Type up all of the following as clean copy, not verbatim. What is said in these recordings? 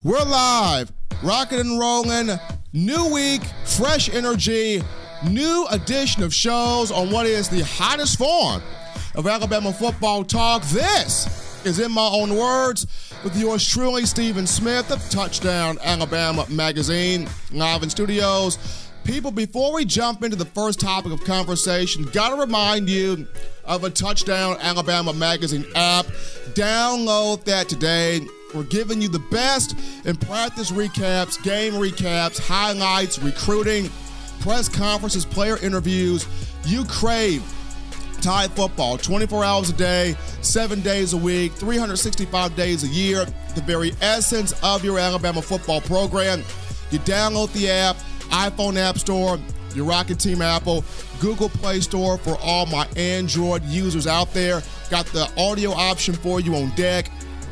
We're live, rocking and rolling, new week, fresh energy, new edition of shows on what is the hottest form of Alabama football talk. This is In My Own Words with yours truly, Stephen Smith of Touchdown Alabama Magazine, live in studios. People, before we jump into the first topic of conversation, got to remind you of a Touchdown Alabama Magazine app. Download that today. We're giving you the best in practice recaps, game recaps, highlights, recruiting, press conferences, player interviews. You crave Tide football 24 hours a day, 7 days a week, 365 days a year, the very essence of your Alabama football program. You download the app, iPhone App Store, your Rocket Team Apple, Google Play Store for all my Android users out there. Got the audio option for you on deck.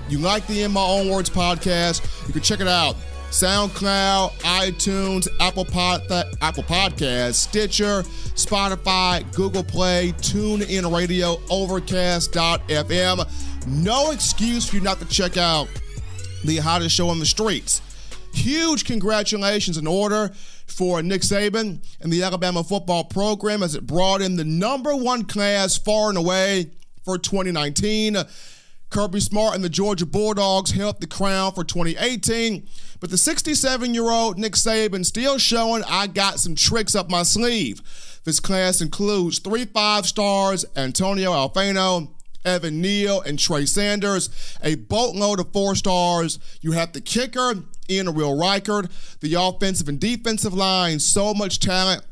You like the In My Own Words podcast, you can check it out. SoundCloud, iTunes, Apple Podcasts, Stitcher, Spotify, Google Play, TuneIn Radio, Overcast.fm. No excuse for you not to check out the hottest show on the streets. Huge congratulations in order for Nick Saban and the Alabama football program as it brought in the #1 class far and away for 2019. Kirby Smart and the Georgia Bulldogs held the crown for 2018, but the 67-year-old Nick Saban still showing I got some tricks up my sleeve. This class includes 3 5-stars, Antonio Alfano, Evan Neal, and Trey Sanders, a boatload of 4 stars. You have the kicker, Ian Real Reichard, the offensive and defensive line, so much talent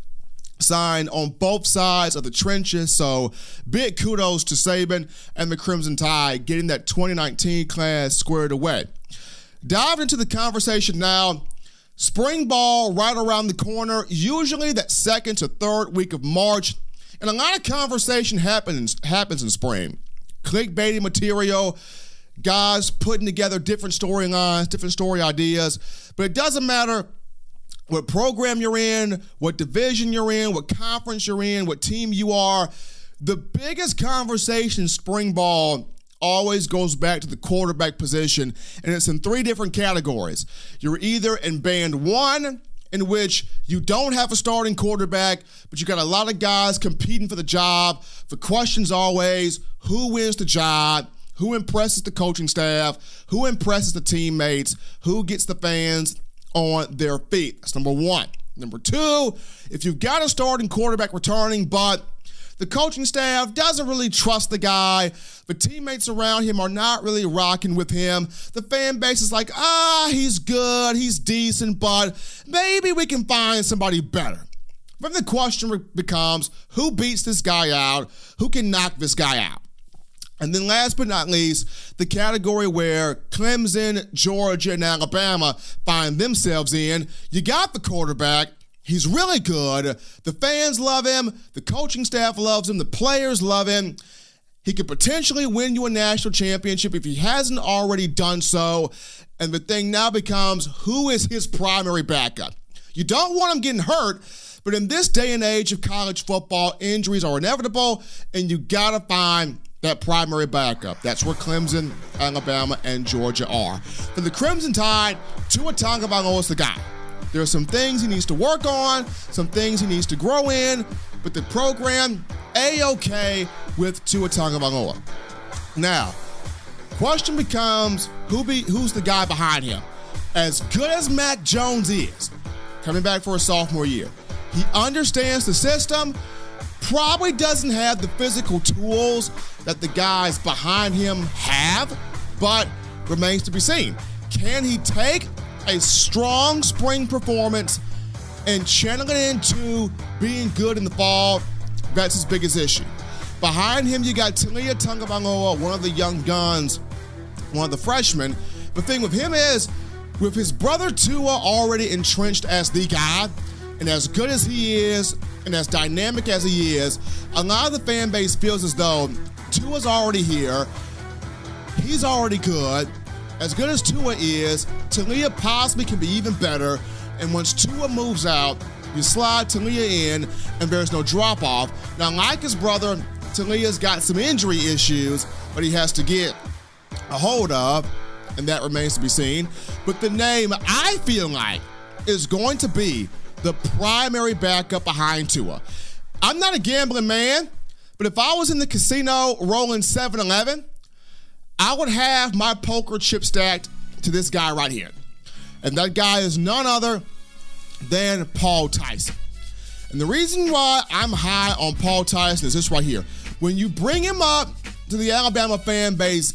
signed on both sides of the trenches. So big kudos to Saban and the Crimson Tide getting that 2019 class squared away. Dive into the conversation now. Spring ball right around the corner, usually that second to third week of March. And a lot of conversation happens in spring. Clickbaity material, guys putting together different storylines, different story ideas. But it doesn't matter what program you're in, what division you're in, what conference you're in, what team you are. The biggest conversation in spring ball always goes back to the quarterback position, and it's in 3 different categories. You're either in band 1, in which you don't have a starting quarterback, but you got a lot of guys competing for the job. The question's always, who wins the job? Who impresses the coaching staff? Who impresses the teammates? Who gets the fans on their feet? That's number 1. Number 2, if you've got a starting quarterback returning, but the coaching staff doesn't really trust the guy, the teammates around him are not really rocking with him, the fan base is like, he's good, he's decent, but maybe we can find somebody better. Then the question becomes, who beats this guy out? Who can knock this guy out? And then last but not least, the category where Clemson, Georgia, and Alabama find themselves in. You got the quarterback. He's really good. The fans love him. The coaching staff loves him. The players love him. He could potentially win you a national championship if he hasn't already done so. And the thing now becomes, who is his primary backup? You don't want him getting hurt, but in this day and age of college football, injuries are inevitable, and you got to find that primary backup. That's where Clemson, Alabama, and Georgia are. For the Crimson Tide, Tua Tagovailoa is the guy. There are some things he needs to work on, some things he needs to grow in, but the program, A-OK with Tua Tagovailoa. Now, question becomes, who's the guy behind him? As good as Mac Jones is, coming back for a sophomore year, he understands the system, probably doesn't have the physical tools that the guys behind him have, but remains to be seen. Can he take a strong spring performance and channel it into being good in the fall? That's his biggest issue. Behind him, you got Tua Tagovailoa, one of the young guns, one of the freshmen. The thing with him is, with his brother Tua already entrenched as the guy, and as good as he is, and as dynamic as he is, a lot of the fan base feels as though Tua's already here, he's already good. As good as Tua is, Talia possibly can be even better, and once Tua moves out, you slide Talia in, and there's no drop-off. Now, like his brother, Talia's got some injury issues, but he has to get a hold of. and that remains to be seen. But the name I feel like is going to be the primary backup behind Tua. I'm not a gambling man, but if I was in the casino rolling 7-Eleven, I would have my poker chip stacked to this guy right here. And that guy is none other than Paul Tyson. And the reason why I'm high on Paul Tyson is this right here. When you bring him up to the Alabama fan base,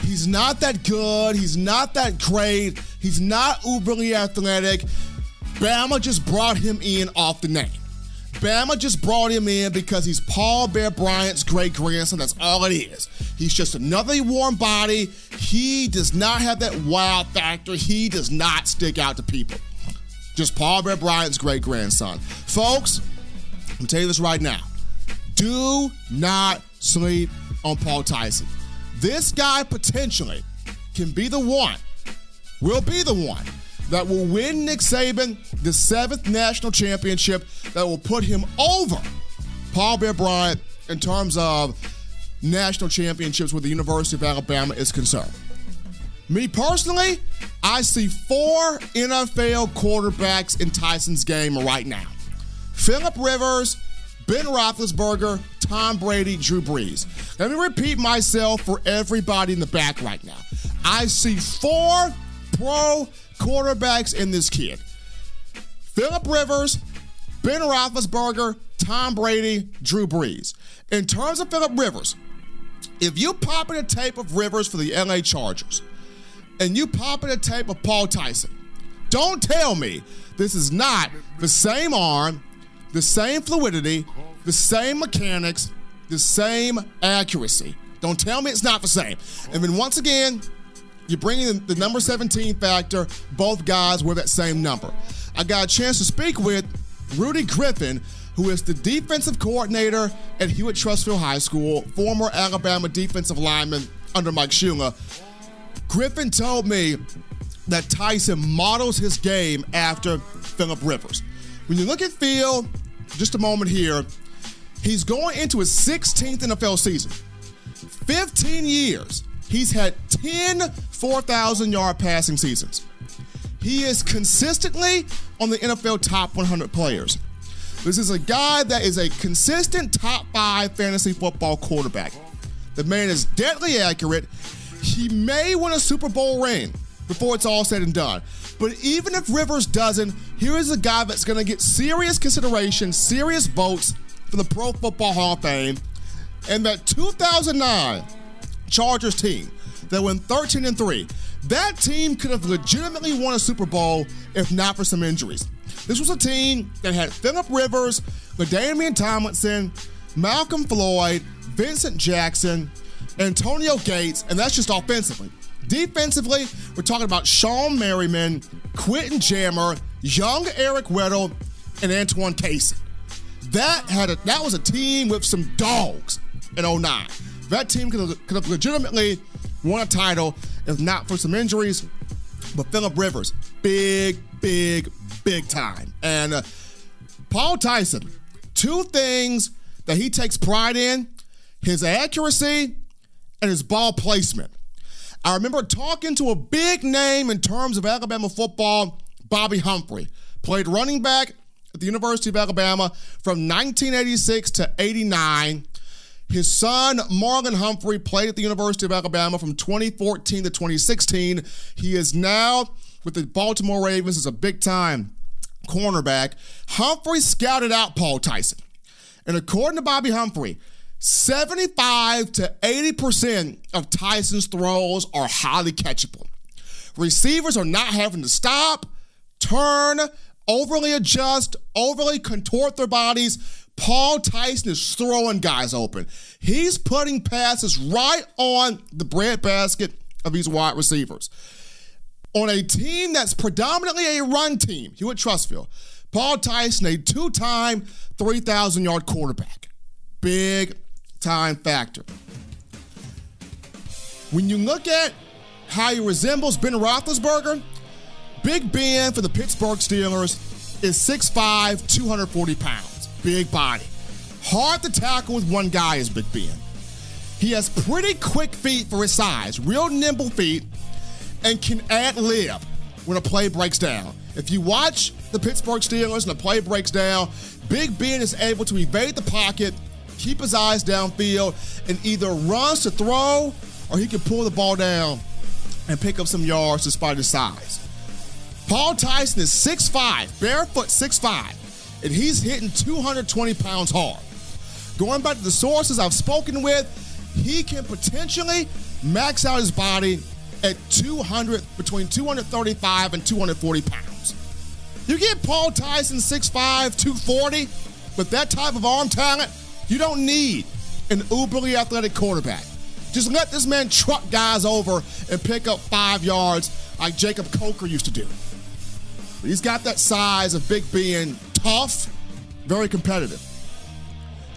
he's not that good, he's not that great, he's not uberly athletic. Bama just brought him in off the name. Bama just brought him in because he's Paul Bear Bryant's great-grandson. That's all it is. He's just another warm body. He does not have that wow factor. He does not stick out to people. Just Paul Bear Bryant's great-grandson. Folks, I'm going to tell you this right now. Do not sleep on Paul Tyson. This guy potentially can be the one, will be the one, that will win Nick Saban the 7th national championship that will put him over Paul Bear Bryant in terms of national championships where the University of Alabama is concerned. Me personally, I see 4 NFL quarterbacks in Tyson's game right now. Phillip Rivers, Ben Roethlisberger, Tom Brady, Drew Brees. Let me repeat myself for everybody in the back right now. I see 4 pro quarterbacks in this kid. Phillip Rivers, Ben Roethlisberger, Tom Brady, Drew Brees. In terms of Phillip Rivers, if you pop in a tape of Rivers for the LA Chargers and you pop in a tape of Paul Tyson, don't tell me this is not the same arm, the same fluidity, the same mechanics, the same accuracy. Don't tell me it's not the same. And then once again, you bring in the number 17 factor. Both guys were that same number. I got a chance to speak with Rudy Griffin, who is the defensive coordinator at Hewitt-Trussville High School, former Alabama defensive lineman under Mike Shula. Griffin told me that Tyson models his game after Phillip Rivers. When you look at Phil, just a moment here, he's going into his 16th NFL season. 15 years. He's had 10 4,000-yard passing seasons. He is consistently on the NFL top 100 players. This is a guy that is a consistent top 5 fantasy football quarterback. The man is deadly accurate. He may win a Super Bowl ring before it's all said and done. But even if Rivers doesn't, here is a guy that's going to get serious consideration, serious votes for the Pro Football Hall of Fame. And that 2009 Chargers team that went 13-3, that team could have legitimately won a Super Bowl if not for some injuries. This was a team that had Phillip Rivers, LaDainian Tomlinson, Malcolm Floyd, Vincent Jackson, Antonio Gates, and that's just offensively. Defensively, we're talking about Sean Merriman, Quentin Jammer, young Eric Weddle, and Antoine Casey. That was a team with some dogs in 2009. That team could have legitimately won a title if not for some injuries. But Phillip Rivers, big time. And Paul Tyson, 2 things that he takes pride in: his accuracy and his ball placement. I remember talking to a big name in terms of Alabama football, Bobby Humphrey. Played running back at the University of Alabama from 1986 to 89. His son, Marvin Humphrey, played at the University of Alabama from 2014 to 2016. He is now with the Baltimore Ravens as a big-time cornerback. Humphrey scouted out Paul Tyson. And according to Bobby Humphrey, 75 to 80% of Tyson's throws are highly catchable. Receivers are not having to stop, turn, overly adjust, overly contort their bodies. Paul Tyson is throwing guys open. He's putting passes right on the breadbasket of these wide receivers. On a team that's predominantly a run team, Hewitt-Trussville, Paul Tyson, a 2-time 3,000-yard quarterback. Big time factor. When you look at how he resembles Ben Roethlisberger, Big Ben for the Pittsburgh Steelers is 6'5", 240 pounds. Big body. Hard to tackle with one guy is Big Ben. He has pretty quick feet for his size. Real nimble feet. and can ad-lib when a play breaks down. If you watch the Pittsburgh Steelers and the play breaks down, Big Ben is able to evade the pocket, keep his eyes downfield, and either runs to throw or he can pull the ball down and pick up some yards despite his size. Paul Tyson is 6'5", barefoot 6'5", and he's hitting 220 pounds hard. Going back to the sources I've spoken with, he can potentially max out his body at between 235 and 240 pounds. You get Paul Tyson 6'5", 240, with that type of arm talent, you don't need an uberly athletic quarterback. Just let this man truck guys over and pick up 5 yards like Jacob Coker used to do. But he's got that size of Big Ben, tough, very competitive.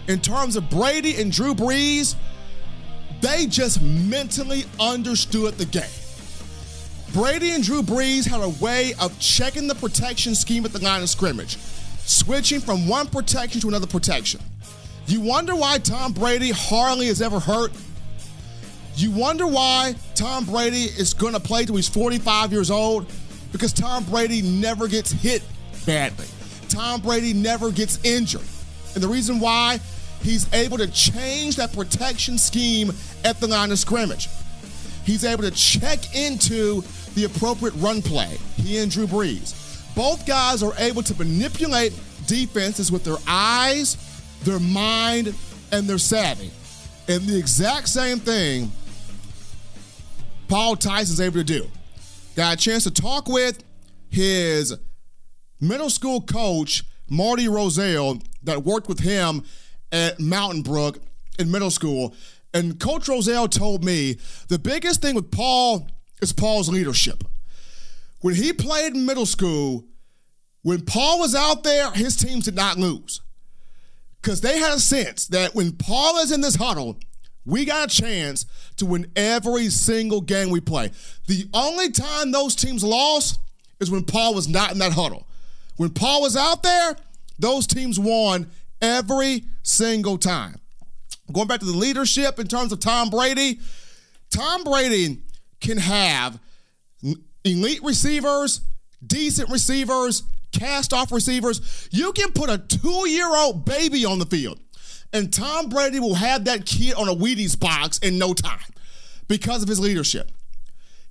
In terms of Brady and Drew Brees, they just mentally understood the game. Brady and Drew Brees had a way of checking the protection scheme at the line of scrimmage, switching from one protection to another protection. You wonder why Tom Brady hardly is ever hurt? You wonder why Tom Brady is going to play till he's 45 years old? Because Tom Brady never gets hit badly. Tom Brady never gets injured. And the reason why, he's able to change that protection scheme at the line of scrimmage. He's able to check into the appropriate run play, he and Drew Brees. Both guys are able to manipulate defenses with their eyes, their mind, and their savvy. And the exact same thing Paul Tyson's able to do. Got a chance to talk with his middle school coach, Marty Rozelle, that worked with him at Mountain Brook in middle school. And Coach Rozelle told me the biggest thing with Paul is Paul's leadership. When he played in middle school, when Paul was out there, his teams did not lose. Because they had a sense that when Paul is in this huddle, we got a chance to win every single game we play. The only time those teams lost is when Paul was not in that huddle. When Paul was out there, those teams won every single time. Going back to the leadership in terms of Tom Brady can have elite receivers, decent receivers, cast-off receivers. You can put a 2-year-old baby on the field, and Tom Brady will have that kid on a Wheaties box in no time because of his leadership.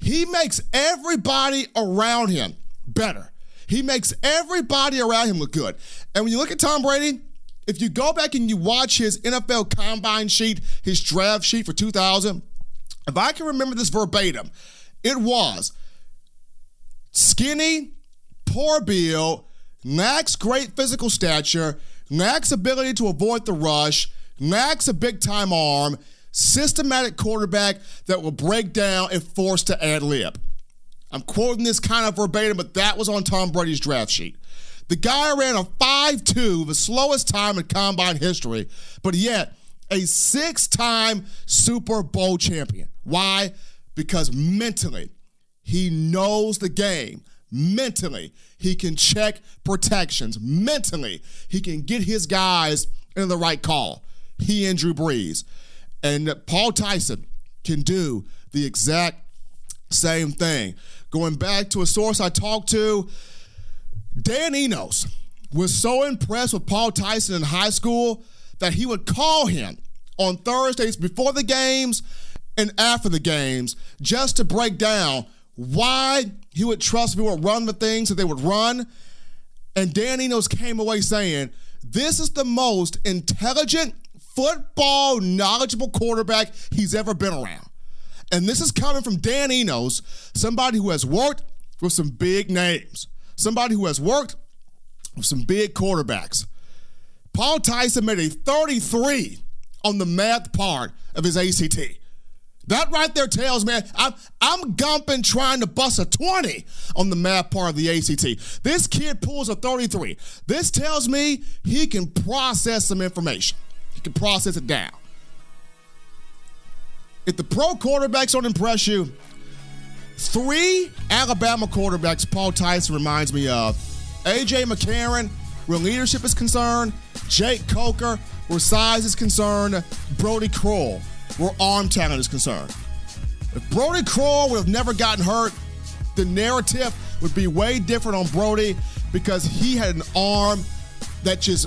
He makes everybody around him better. He makes everybody around him look good. And when you look at Tom Brady, if you go back and you watch his NFL Combine sheet, his draft sheet for 2000, if I can remember this verbatim, it was skinny, poor build, lacks great physical stature, lacks ability to avoid the rush, lacks a big-time arm, systematic quarterback that will break down and force to ad-lib. I'm quoting this kind of verbatim, but that was on Tom Brady's draft sheet. The guy ran a 5.2, the slowest time in Combine history, but yet a 6-time Super Bowl champion. Why? Because mentally, he knows the game. Mentally, he can check protections. Mentally, he can get his guys in the right call. He and Drew Brees. And Paul Tyson can do the exact same thing. Going back to a source I talked to, Dan Enos was so impressed with Paul Tyson in high school that he would call him on Thursdays before the games and after the games just to break down why he would trust me would run the things that they would run. And Dan Enos came away saying, this is the most intelligent, football knowledgeable quarterback he's ever been around. And this is coming from Dan Enos, somebody who has worked with some big names, somebody who has worked with some big quarterbacks. Paul Tyson made a 33 on the math part of his ACT. That right there tells me I'm gumping trying to bust a 20 on the math part of the ACT. This kid pulls a 33. This tells me he can process some information. He can process it down. If the pro quarterbacks don't impress you, 3 Alabama quarterbacks Paul Tyson reminds me of. A.J. McCarron, where leadership is concerned. Jake Coker, where size is concerned. Brody Kroll, where arm talent is concerned. If Brody Kroll would have never gotten hurt, the narrative would be way different on Brody because he had an arm that just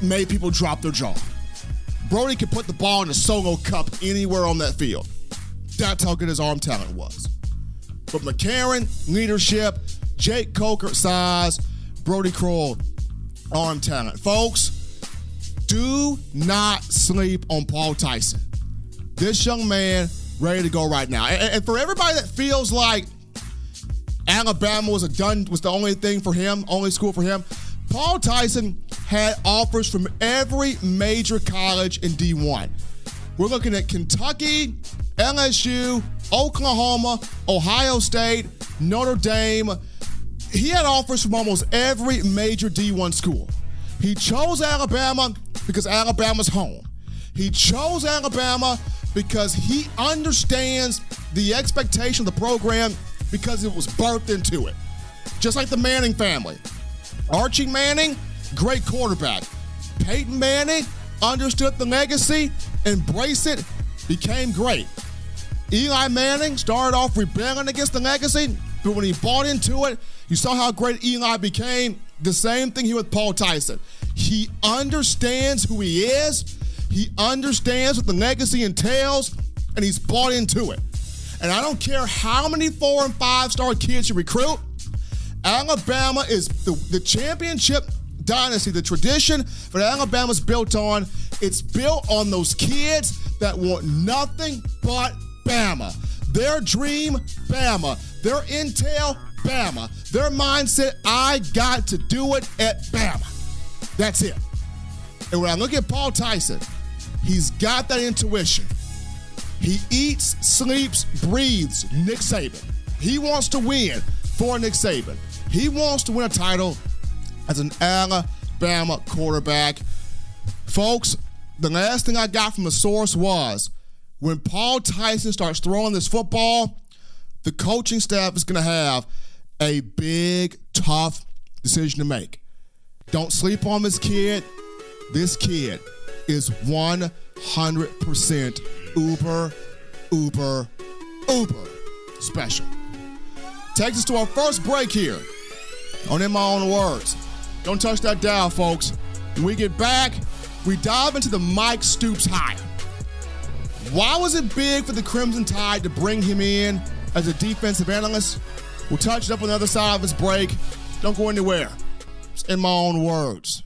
made people drop their jaw. Brody could put the ball in the Solo Cup anywhere on that field. That's how good his arm talent was. But McCarron, leadership, Jake Coker, size, Brody Kroll, arm talent. Folks, do not sleep on Paul Tyson. This young man ready to go right now. And for everybody that feels like Alabama was the only thing for him, only school for him, Paul Tyson had offers from every major college in D1. We're looking at Kentucky, LSU, Oklahoma, Ohio State, Notre Dame. He had offers from almost every major D1 school. He chose Alabama because Alabama's home. He chose Alabama because he understands the expectation of the program because it was birthed into it. Just like the Manning family. Archie Manning, great quarterback. Peyton Manning understood the legacy, embraced it, became great. Eli Manning started off rebelling against the legacy, but when he bought into it, you saw how great Eli became. The same thing here with Paul Tyson. He understands who he is. He understands what the legacy entails, and he's bought into it. And I don't care how many 4- and 5-star kids you recruit, Alabama is the championship dynasty, the tradition that Alabama's built on. It's built on those kids that want nothing but Bama. Their dream, Bama. Their intel, Bama. Their mindset, I got to do it at Bama. That's it. And when I look at Paul Tyson, he's got that intuition. He eats, sleeps, breathes Nick Saban. He wants to win for Nick Saban. He wants to win a title as an Alabama quarterback. Folks, the last thing I got from the source was when Paul Tyson starts throwing this football, the coaching staff is going to have a big, tough decision to make. Don't sleep on this kid. This kid is 100% uber special. Takes us to our first break here on In My Own Words. Don't touch that dial, folks. When we get back, we dive into the Mike Stoops hire. Why was it big for the Crimson Tide to bring him in as a defensive analyst? We'll touch it up on the other side of this break. Don't go anywhere. It's In My Own Words.